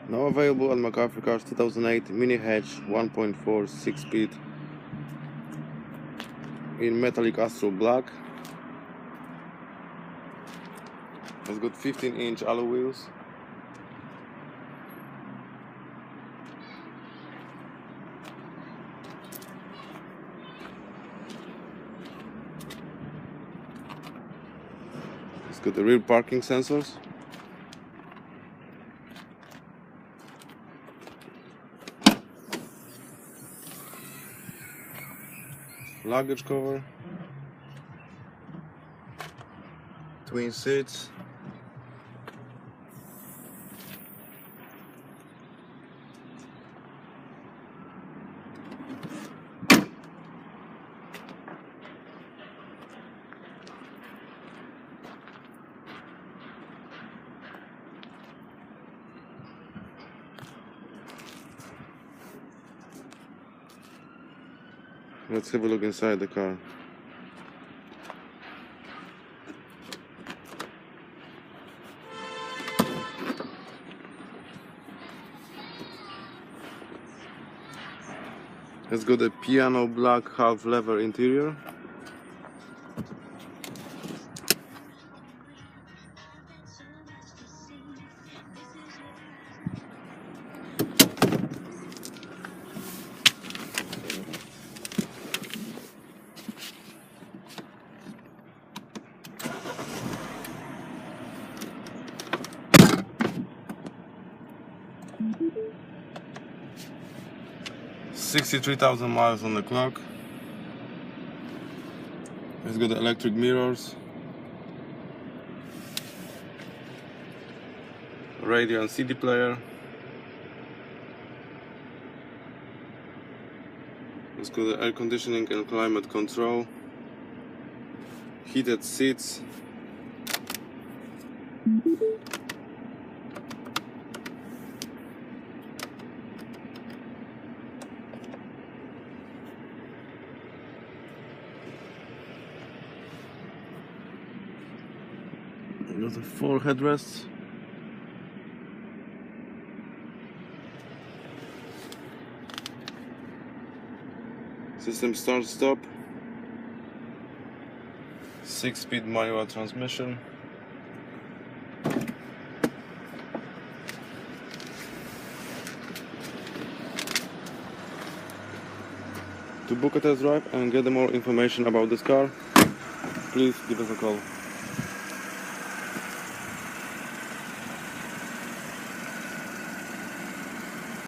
Now available on McCarthy Cars 2008 Mini Hatch 1.4 6-speed in metallic astral black. It's got 15-inch alloy wheels. It's got the rear parking sensors. Luggage cover, twin seats, let's have a look inside the car. It's got a piano black half leather interior. $63,000 miles on the clock. It's got electric mirrors, radio and CD player. It's got air conditioning and climate control, heated seats, there's 4 headrests. System start stop. 6-speed manual transmission. To book a test drive and get more information about this car, please give us a call.